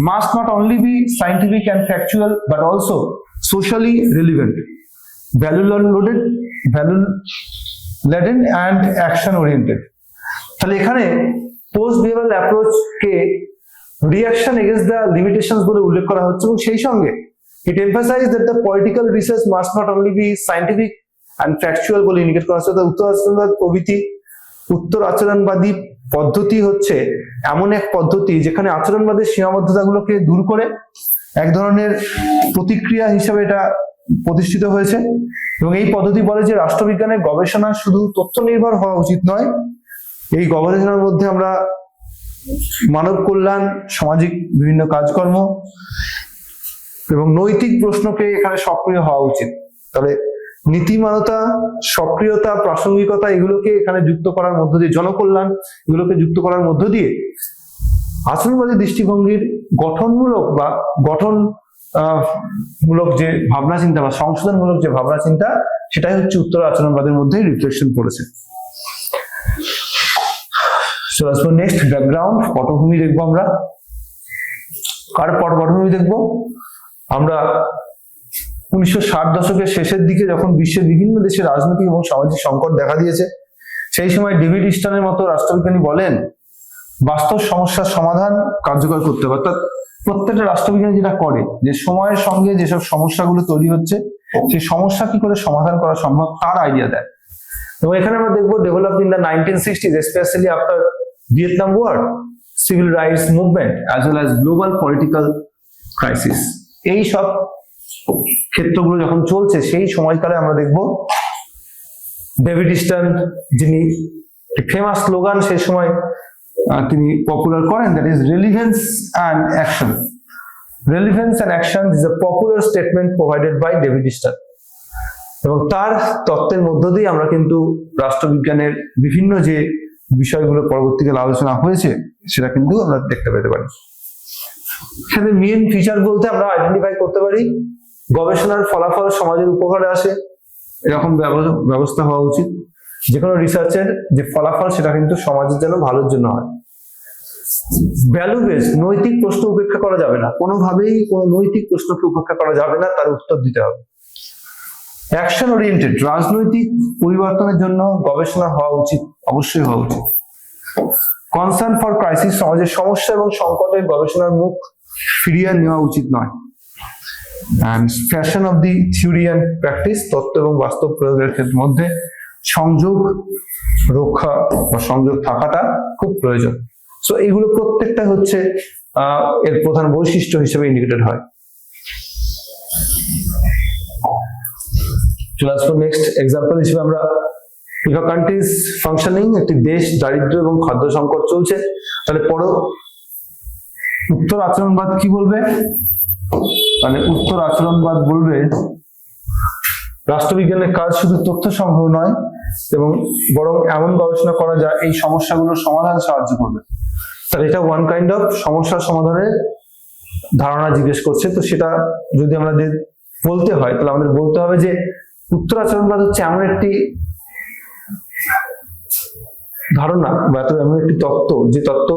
must not only be scientific and factual, but also socially relevant, value-laden and action-oriented. তাহলে এখানে পোস্ট বিহেভিয়ারাল অ্যাপ্রোচকে রিঅ্যাকশন এগেইনস্ট দ্য লিমিটেশনস বলে উল্লেখ করা হচ্ছে, এবং সেই সঙ্গে it emphasized that the political research must not only be scientific and factual বলে ইন্ডিকেট করা হচ্ছে। উত্তর আচরণবাদ প্রভৃতি উত্তর আচরণবাদী পদ্ধতি হচ্ছে এমন এক পদ্ধতি যেখানে আচরণবাদের সীমাবদ্ধতাগুলোকে দূর করে এক ধরনের প্রতিক্রিয়া হিসেবে এটা প্রতিষ্ঠিত হয়েছে। এবং এই পদ্ধতি বলে যে রাষ্ট্রবিজ্ঞানের গবেষণা শুধু তথ্য নির্ভর হওয়া উচিত নয়, এই গবেষণার মধ্যে আমরা মানব কল্যাণ, সামাজিক বিভিন্ন কাজকর্ম এবং নৈতিক প্রশ্নকে এখানে সক্রিয় হওয়া উচিত। তাহলে নীতিমানতা, সক্রিয়তা, প্রাসঙ্গিকতা এগুলোকে এখানে যুক্ত করার মধ্য দিয়ে, জনকল্যাণ এগুলোকে যুক্ত করার মধ্য দিয়ে আচরণবাদী দৃষ্টিভঙ্গির গঠনমূলক বা মূলক যে ভাবনা চিন্তা বা সংশোধনমূলক যে ভাবনা চিন্তা, সেটাই হচ্ছে উত্তর আচরণবাদের মধ্যে রিফ্লেকশন করেছে। নেক্সট ব্যাকগ্রাউন্ড, পটভূমি দেখবো আমরা। কার পটভূমি দেখবো আমরা? 1960 দশকের শেষের দিকে যখন বিশ্বের বিভিন্ন দেশে রাজনৈতিক এবং সামাজিক সংকট দেখা দিয়েছে, সেই সময় ডেভিড ইস্টনের মতো রাষ্ট্রবিজ্ঞানী বলেন বাস্তব সমস্যার সমাধান কার্যকর করতে হবে। অর্থাৎ প্রত্যেকটা রাষ্ট্রবিজ্ঞানী যেটা করে, যে সময়ের সঙ্গে যেসব সমস্যাগুলো তৈরি হচ্ছে সেই সমস্যা কি করে সমাধান করা সম্ভব তার আইডিয়া দেয়। এবং এখানে আমরা দেখবো develop in the 1960s, specially after Vietnam war, civil rights movement as well as global political crisis, এই সব ক্ষেত্রগুলো যখন চলছে সেই সময়কালে আমরা দেখব ডেভিড ইস্টন, যিনি ফেমাস স্লোগান সেই সময় তিনি পপুলার করেন, that is relevance and action. Relevance and action is a popular statement provided by David Easton. এবং তার তত্ত্বের মধ্য দিয়ে আমরা কিন্তু রাষ্ট্রবিজ্ঞানের বিভিন্ন যে বিষয়গুলো পরবর্তীকালে আলোচনা হয়েছে সেটা কিন্তু আমরা দেখতে পেতে পারি। এখানে মেইন ফিচার বলতে আমরা আইডেন্টিফাই করতে পারি গবেষণার ফলাফল সমাজের উপকারে আসে, এরকম ব্যবস্থা হওয়া উচিত। যে কোনো রিসার্চের যে ফলাফল সেটা কিন্তু সমাজের জন্য ভালোর জন্য হয়। ভ্যালু বেস, নৈতিক প্রশ্ন উপেক্ষা করা যাবে না, কোনোভাবেই কোনো নৈতিক প্রশ্নকে উপেক্ষা করা যাবে না, তার উত্তর দিতে হবে। অ্যাকশন ওরিয়েন্টেড, রাজনৈতিক পরিবর্তনের জন্য গবেষণা হওয়া উচিত, অবশ্যই হওয়া উচিত। কনসার্ন ফর ক্রাইসিস, সমাজের সমস্যা এবং সংকটে গবেষণার মুখ ফিরিয়ে নেওয়া উচিত নয়। and fashion of the theory and practice, তত্ত্ব এবং বাস্তব প্রয়োগের ক্ষেত্রের মধ্যে সংযোগ রক্ষা বা সংযোগ থাকাটা খুব প্রয়োজন। সো এগুলো প্রত্যেকটা হচ্ছে এর প্রধান বৈশিষ্ট্য হিসেবে ইন্ডিকেটেড হয়। চলে আসবো নেক্সট এক্সাম্পল হিসেবে আমরা, if a country is functioning, একটি দেশ দারিদ্র এবং খাদ্য সংকট চলছে, তাহলে পড়ো উত্তর আচরণবাদ কি বলবে? মানে উত্তর আচরণবাদ বলবে রাষ্ট্রবিজ্ঞানের কাজ শুধু তথ্য সংগ্রহ নয়, এবং বরং এমন গবেষণা করা যায় এই সমস্যাগুলোর সমাধান সাহায্য করবে। তাহলে এটা ওয়ান কাইন্ড অফ সমস্যার সমাধানের ধারণা জিজ্ঞেস করছে। তো সেটা যদি আমাদের বলতে হয় তাহলে আমাদের বলতে হবে যে উত্তর আচরণবাদ হচ্ছে এমন একটি ধারণা বা এমন একটি তত্ত্ব, যে তত্ত্ব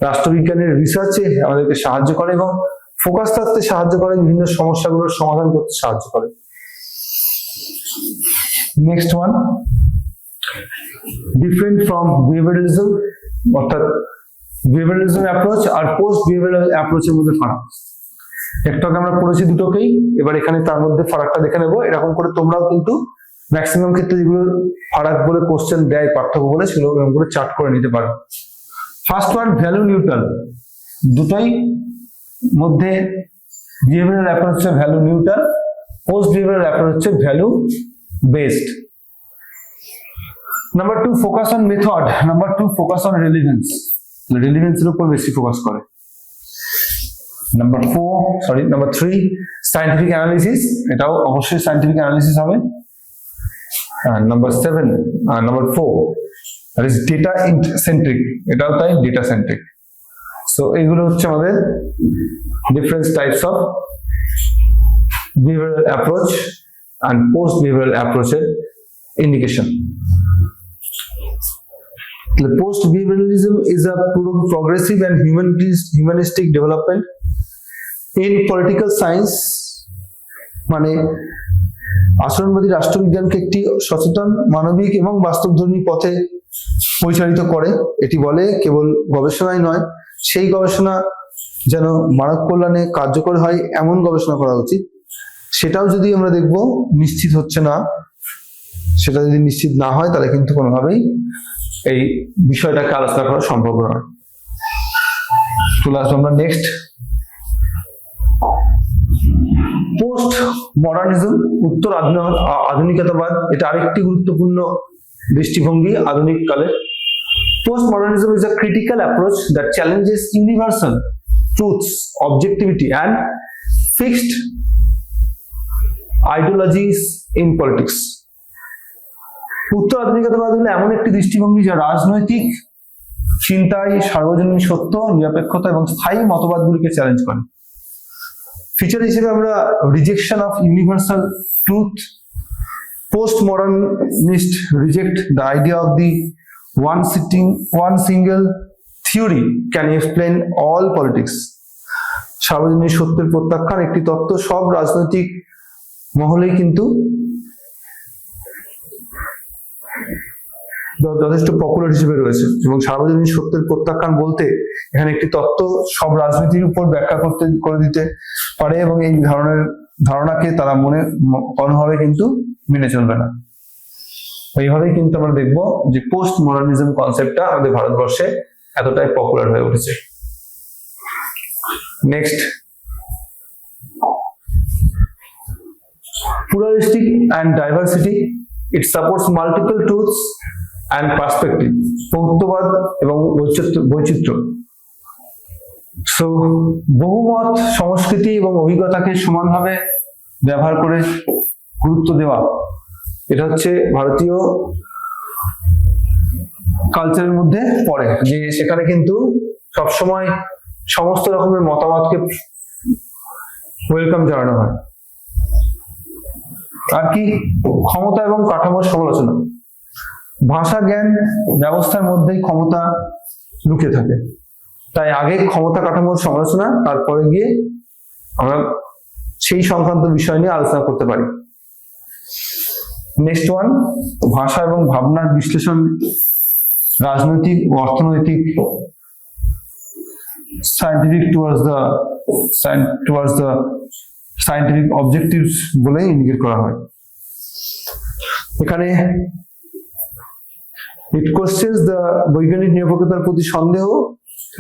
রাষ্ট্রবিজ্ঞানের রিসার্চে আমাদেরকে সাহায্য করে এবং ফোকাস থাকতে সাহায্য করে, বিভিন্ন সমস্যাগুলোর সমাধান করতে সাহায্য করে। নেক্সট ওয়ান, ডিফারেন্ট ফ্রম বিহেভিয়ারালিজম, অর্থাৎ বিহেভিয়ারালিজম অ্যাপ্রোচ আর পোস্ট বিহেভিয়ারাল অ্যাপ্রোচের মধ্যে ফারাক। একটাকে আমরা পড়েছি দুটোকেই, এবার এখানে তার মধ্যে ফারাকটা দেখে নেবো। এরকম করে তোমরাও কিন্তু ম্যাক্সিমাম ক্ষেত্রে যেগুলো ফারাক বলে কোশ্চেন দেয়, পার্থক্য বলে, সেগুলো এরকম করে চার্ট করে নিতে পারো। ফার্স্ট ওয়ান ভ্যালু নিউট্রাল, দুটোই মধ্যে বিহেভিয়ারাল অ্যাপ্রোচ হচ্ছে value neutral, post behavioural approach হচ্ছে value based. Number 2 focus on method, number 2 focus on relevance, রেলিভেন্সের উপর বেশি ফোকাস করে। নাম্বার 3 সায়েন্টিফিক অ্যানালিসিস, এটাও অবশ্যই সায়েন্টিফিক অ্যানালিসিস হবে। Number 4 that is data centric, এটাও তাই ডেটা সেন্ট্রিক। সো এইগুলো হচ্ছে আমাদের different types of behavioral approach and post behavioral approach এর indication. The post behavioralism is a progressive and humanistic development in political science, মানে আচরণবাদী রাষ্ট্রবিজ্ঞানকে একটি সচেতন, মানবিক এবং বাস্তবধর্মী পথে পরিচালিত করে। এটি বলে কেবল গবেষণাই নয়, সেই গবেষণা যেন মানব কল্যাণে কার্যকর হয় এমন গবেষণা করা উচিত। সেটাও যদি আমরা দেখব নিশ্চিত হচ্ছে না, সেটা যদি নিশ্চিত না হয় তাহলে কিন্তু কোনোভাবেই এই বিষয়টাকে আলোচনা করা সম্ভব নয়। চলে আসবো আমরা নেক্সট, পোস্ট মডার্নিজম, উত্তর আধুনিকতাবাদ। এটা আরেকটি গুরুত্বপূর্ণ দৃষ্টিভঙ্গি আধুনিক কালের। Post modernism is a critical approach that challenges universal truths, objectivity and fixed ideologies in politics. উত্তর আধুনিকতাবাদ হলো এমন একটি দৃষ্টিভঙ্গি যা রাজনৈতিক চিন্তায় সার্বজনীন সত্য, নিরপেক্ষতা এবং স্থায়ী মতবাদগুলিকে চ্যালেঞ্জ করে। ফিচার হিসেবে আমরা rejection of universal truth. Post modernist reject the idea of the one single theory can explain all politics. সার্বজনীন সত্যের প্রত্যাখ্যান একটি তত্ত্ব সব রাজনৈতিক মহলেই কিন্তু যথেষ্ট পপুলার হিসেবে রয়েছে, এবং সার্বজনীন সত্যের প্রত্যাখ্যান বলতে এখানে একটি তত্ত্ব সব রাজনীতির উপর ব্যাখ্যা করে দিতে পারে, এবং এই ধারণাকে তারা কোনোভাবে কিন্তু মেনে চলবে না। এইভাবেই কিন্তু আমরা দেখবো যে পোস্ট মডার্নিজম কনসেপ্টটা আমাদের ভারতবর্ষে এতটাই পপুলার হয়ে উঠেছে। Next, pluralistic and diversity. It supports multiple truths and perspective. বহুত্ববাদ এবং বৈচিত্র্য। সো বহুমত, সংস্কৃতি এবং অভিজ্ঞতাকে সমানভাবে ব্যবহার করে গুরুত্ব দেওয়া, এটা হচ্ছে ভারতীয় কালচারের মধ্যে পড়ে, যে সেখানে কিন্তু সবসময় সমস্ত রকমের মতামতকে ওয়েলকাম জানানো হয়। আর কি, ক্ষমতা এবং কাঠামোর সমালোচনা। ভাষা জ্ঞান ব্যবস্থার মধ্যেই ক্ষমতা লুকিয়ে থাকে, তাই আগে ক্ষমতা কাঠামোর সমালোচনা, তারপরে গিয়ে আমরা সেই সংক্রান্ত বিষয় নিয়ে আলোচনা করতে পারি। নেক্সট ওয়ান, ভাষা এবং ভাবনার বিশ্লেষণ, রাজনৈতিক ও অর্থনৈতিক, scientific towards the scientific objectives বলে ইন্ডিকেট করা হয়। এখানে ইট কোশ্চেনস দ্য বৈজ্ঞানিক নিরপেক্ষতার প্রতি সন্দেহ,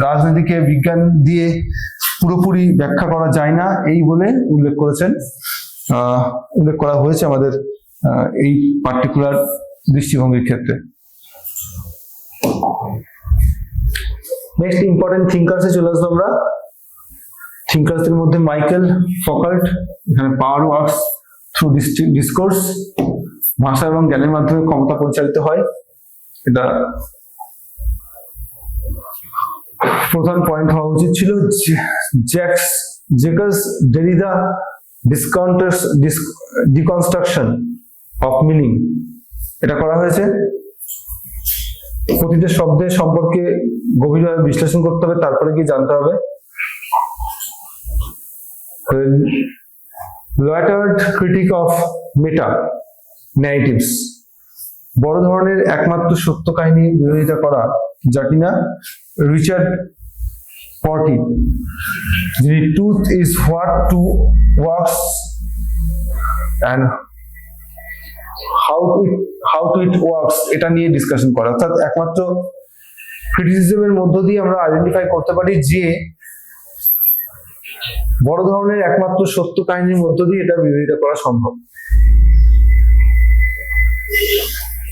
রাজনীতিকে বিজ্ঞান দিয়ে পুরোপুরি ব্যাখ্যা করা যায় না এই বলে উল্লেখ করা হয়েছে আমাদের এই পার্টিকুলার দৃষ্টিভঙ্গির ক্ষেত্রে। নেক্সট ইম্পর্টেন্ট থিঙ্কার্সে চলে আসবো আমরা। থিঙ্কার্সদের মধ্যে মাইকেল ফকাল্ট, এখানে পাওয়ার ওয়ার্কস থ্রু ডিসকোর্স, ভাষা এবং জ্ঞানের মাধ্যমে ক্ষমতা পরিচালিত হয়, এটা প্রধান পয়েন্ট হওয়া উচিত ছিল। জ্যাকস ডেরিদা, ডিকনস্ট্রাকশন অফ মিনিং, এটা করা হয়েছে। প্রতিটা শব্দের সম্পর্কে গভীরভাবে বিশ্লেষণ করতে হবে, তারপরে কি জানতে হবে। Loitered critique of meta narratives, বড় ধরনের একমাত্র সত্য কাহিনী বিরোধিতা করা, যা কিনা রিচার্ড পর্টি, যিনি truth is what to works and how to it works, এটা নিয়ে ডিসকাশন করা। অর্থাৎ একমাত্র ক্রিটিসিজমের মধ্য দিয়ে আমরা আইডেন্টিফাই করতে পারি যে বড় ধরনের একমাত্র সত্য কাহিনীর মধ্য দিয়ে এটা বিরোধিতা করা সম্ভব।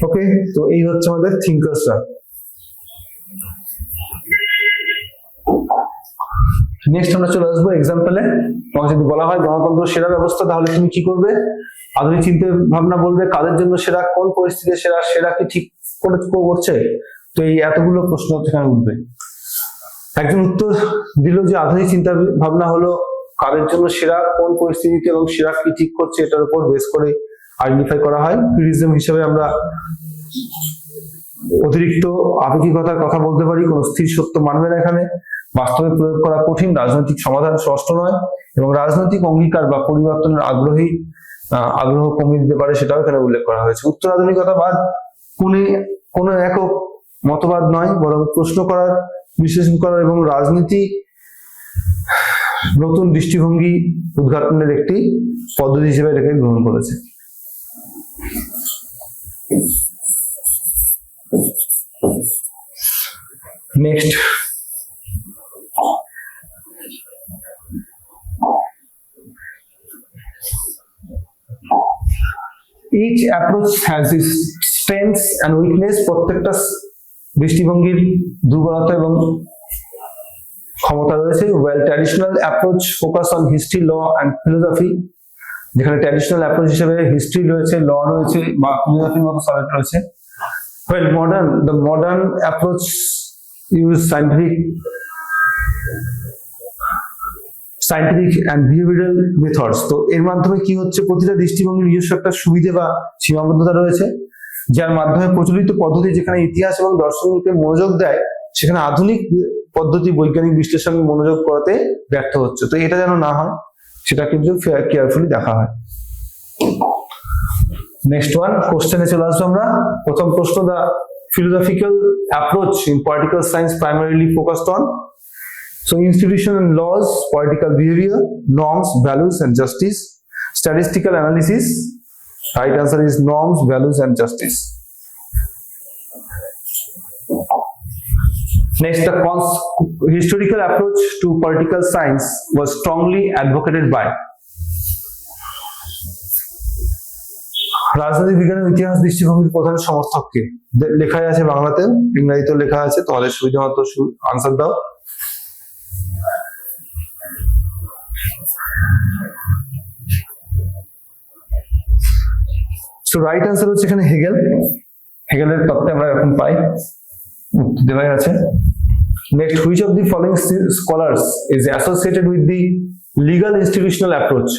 ওকে, তো এই হচ্ছে আমাদের থিঙ্কার্সরা। নেক্সট আমরা চলে আসবো এক্সাম্পলে। তোমাকে যদি বলা হয় গণতন্ত্র সেরা ব্যবস্থা, তাহলে তুমি কি করবে? আধুনিক চিন্তা ভাবনা বলবে কাদের জন্য সেরা, কোন পরিস্থিতিতে সেরা, সেরা কি ঠিক করছে। তো এই এতগুলো প্রশ্ন সেখানে উঠবে। একজন উত্তর দিল যে আধুনিক চিন্তা ভাবনা হলো কাদের জন্য সেরা, কোন পরিস্থিতিতে এবং সেরা কি ঠিক করছে এটার উপর বেস করে আইডেন্টিফাই করা হয়। প্রিজম হিসেবে আমরা অতিরিক্ত আপেক্ষিকতার কথা বলতে পারি, কোন স্থির সত্য মানবে না এখানে, বাস্তবে প্রয়োগ করা কঠিন, রাজনৈতিক সমাধান স্পষ্ট নয়, এবং রাজনৈতিক অঙ্গীকার বা পরিবর্তনের আগ্রহ কমিয়ে দিতে পারে, সেটাও এখানে উল্লেখ করা হয়েছে। উত্তর আধুনিকতাবাদ কোনো একক মতবাদ নয়, বরং প্রশ্ন করার, বিশ্লেষণ করার এবং রাজনীতি নতুন দৃষ্টিভঙ্গি উদ্ঘাটনের একটি পদ্ধতি হিসেবে এটাকে গ্রহণ করেছে। Next, each approach has its strengths and weakness. প্রত্যেকটা দৃষ্টিভঙ্গির দুর্বলতা এবং ক্ষমতা রয়েছে। While traditional approach focus on history, law and philosophy, যেখানে ট্র্যাডিশনাল অ্যাপ্রোচ হিসেবে হিস্ট্রি রয়েছে, ল রয়েছে বা ফিলোসফির মতো সাবজেক্ট রয়েছে। While the modern approach use scientific and behavioral methods. তো এর মাধ্যমে কি হচ্ছে, প্রতিটা দৃষ্টিভঙ্গির নিজস্ব একটা সুবিধা বা সীমাবদ্ধতা রয়েছে, যার মাধ্যমে প্রচলিত পদ্ধতি যেখানে ইতিহাস এবং দর্শনকে মনোযোগ দেয়, সেখানে আধুনিক পদ্ধতি বৈজ্ঞানিক বিশ্লেষণ মনোযোগ করাতে ব্যর্থ হচ্ছে। তো এটা যেন না হয় সেটা কিন্তু কেয়ারফুলি দেখা হয়। নেক্সট ওয়ান, কোশ্চেনে চলে আসবো আমরা। প্রথম প্রশ্ন, দা philosophical approach in political science primarily focused on so institution and laws, political behavior, norms, values and justice, statistical analysis. Right answer is norms, values and justice. Next, the historical approach to political science was strongly advocated by রাজনৈতিক বিজ্ঞানের ইতিহাস দৃষ্টিভঙ্গির প্রধান সমর্থককে। লেখাই আছে বাংলাতে, ইংরেজিতেও লেখা আছে, তোমাদের সুবিধা মতো আনসার দাও। সো রাইট আনসার হচ্ছে এখানে হেগেলের তত্ত্বে আমরা এখন পাই, দেওয়া আছে। Next, which of the following scholars is associated with the legal institutional approach?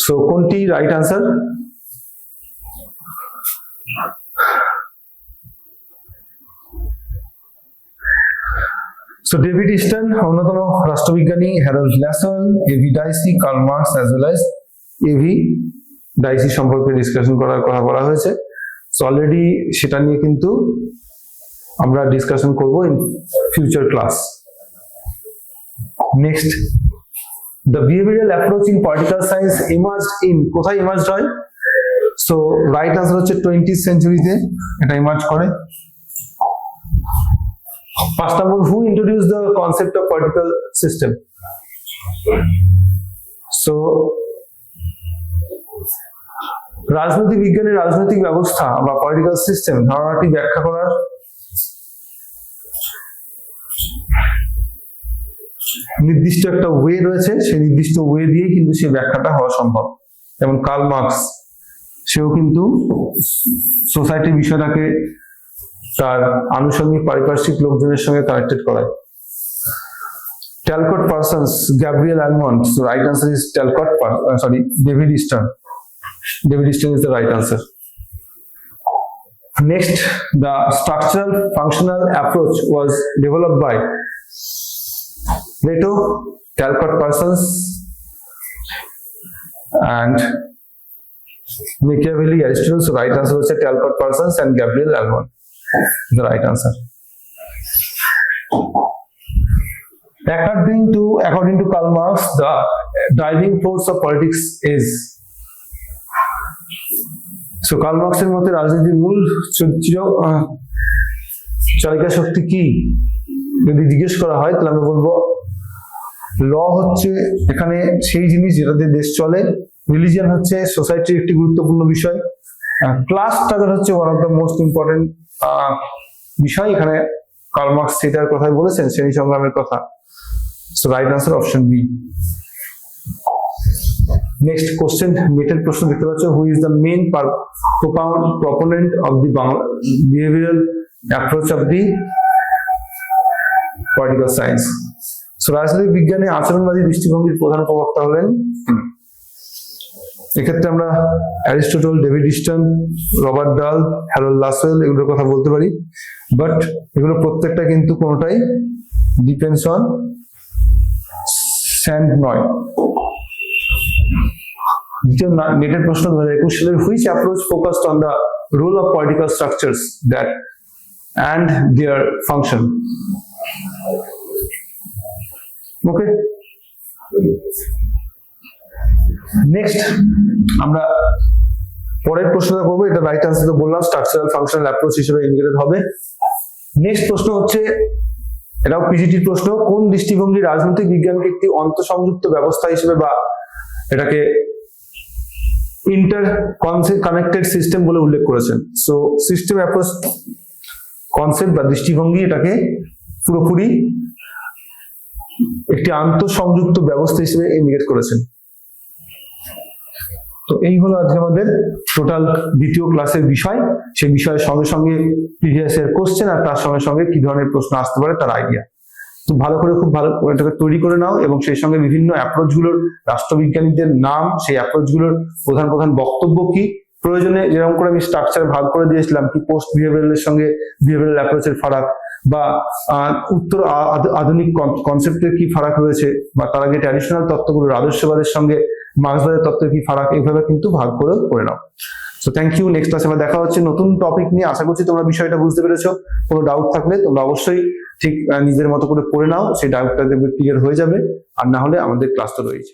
So কোনটি right answer? So David Easton অন্যতম রাষ্ট্রবিজ্ঞানী, Harold Lasswell, A V Dicey, Karl Marx as well as A V Dicey সম্পর্কে ডিসকাশন করার কথা বলা হয়েছে। So already সেটা নিয়ে কিন্তু আমরা ডিসকাশন করব in future class. Next, the behavioral approach in political science emerged in, কোথায় emerged হয়? সো রাইট আনসার হচ্ছে 20th সেঞ্চুরিতে এটা emerge করে। 5 নম্বর, who introduced the concept of political system? So রাজনৈতিক বিজ্ঞানের রাজনৈতিক ব্যবস্থা বা পলিটিক্যাল সিস্টেম ধারণাটি ব্যাখ্যা করার নির্দিষ্ট একটা ওয়ে রয়েছে, সেই নির্দিষ্ট ওয়ে দিয়ে কিন্তু সেই ব্যাখ্যাটা হওয়া সম্ভব। যেমন কার্ল মার্কস, সেও কিন্তু সোসাইটির বিষয়টাকে তার আনুষঙ্গিক পারিপার্শ্বিক লোকজনের সঙ্গে কানেক্টেড করায়। Talcott Parsons, Gabriel Almond, so right answer is David Easton. David Easton is the right answer. Next, the structural functional approach was developed by Plato, Talcott Parsons and Machiavelli, Aristotle. So right answer was Talcott Parsons and Gabriel Almond. The right answer. According to Karl Marx, the driving force of politics is, so Karl মার্কসের মতে রাজনীতির মূল চালিকা শক্তি কি যদি জিজ্ঞেস করা হয়, তাহলে আমি বলবো ল হচ্ছে এখানে সেই জিনিস যেটাতে দেশ চলে, রিলিজিয়ন হচ্ছে সোসাইটির একটি গুরুত্বপূর্ণ বিষয়, ক্লাস স্ট্রাগল হচ্ছে one of the most important বিষয়। এখানে কার্ল মার্কস সেটার কথাই বলেছেন, শ্রেণী সংগ্রামের কথা। So right answer option B. Next question, নেটের প্রশ্ন দেখতে পাচ্ছ, who is the main proponent of the behavioural approach of the political science? So রাজনৈতিক বিজ্ঞানে আচরণবাদী দৃষ্টিভঙ্গির প্রধান প্রবক্তা হলেন, এক্ষেত্রে আমরা Aristotle, David Easton, Robert Dahl, Harold Lasswell এগুলোর কথা বলতে পারি, বাট এগুলো প্রত্যেকটা কিন্তু কোনোটাই ডিপেন্ডস অন স্যান্ড নয়। দ্বিতীয় নেটের প্রশ্ন 2021 সালের, which approach focused on the role of political structures that and their function? Okay, next আমরা পরের প্রশ্নটা করবো, এটা রাইট আনসার তো বললাম, স্ট্রাকচারাল ফাংশনাল অ্যাপ্রোচ হিসেবে ইন্ডিকেটেড হবে। নেক্সট প্রশ্ন হচ্ছে, এটাও পিজিটির প্রশ্ন, কোন দৃষ্টিভঙ্গি রাজনৈতিক বিজ্ঞানকে একটি অন্তঃসংযুক্ত ব্যবস্থা হিসেবে বা এটাকে ইন্টার কানেক্টেড সিস্টেম বলে উল্লেখ করেছেন? সো সিস্টেম অ্যাপ্রোচ কনসেপ্ট বা দৃষ্টিভঙ্গি এটাকে পুরোপুরি একটি আন্তঃসংযুক্ত ব্যবস্থা হিসেবে ইন্ডিকেট করেছেন। তো এই হলো আজকে আমাদের টোটাল দ্বিতীয় ক্লাসের বিষয়। সেই বিষয়ের সঙ্গে সঙ্গে প্রিভিয়াস এর কোশ্চেন আর তার সঙ্গে সঙ্গে কি ধরনের প্রশ্ন আসতে পারে তার আইডিয়া। তো ভালো করে, খুব ভালো এটাকে তৈরি করে নাও, এবং সেই সঙ্গে বিভিন্ন অ্যাপ্রোচ গুলোর, রাষ্ট্রবিজ্ঞানীদের নাম, সেই অ্যাপ্রোচ গুলোর প্রধান প্রধান বক্তব্য কি, প্রয়োজনে যেরকম করে আমি স্ট্রাকচার ভাগ করে দিয়েছিলাম, কি পোস্ট বিহেভিয়ারালের সঙ্গে বিহেভিয়ারাল অ্যাপ্রোচের ফারাক, বা উত্তর আধুনিক কনসেপ্টের কি ফারাক রয়েছে, বা তার আগে ট্র্যাডিশনাল তত্ত্বগুলোর আদর্শবাদের সঙ্গে মার্ক্সবাদের তত্ত্বের কি ফারাক, এইভাবে কিন্তু ভাগ করে নাও। So thank you. নেক্সট ক্লাসে আবার দেখা হচ্ছে নতুন টপিক নিয়ে। আশা করছি তোমরা বিষয়টা বুঝতে পেরেছো। কোনো ডাউট থাকলে তোমরা অবশ্যই ঠিক নিজের মতো করে পড়ে নাও, সেই ডাউটটা দেখবে ক্লিয়ার হয়ে যাবে, আর না হলে আমাদের ক্লাস তো রয়েছে।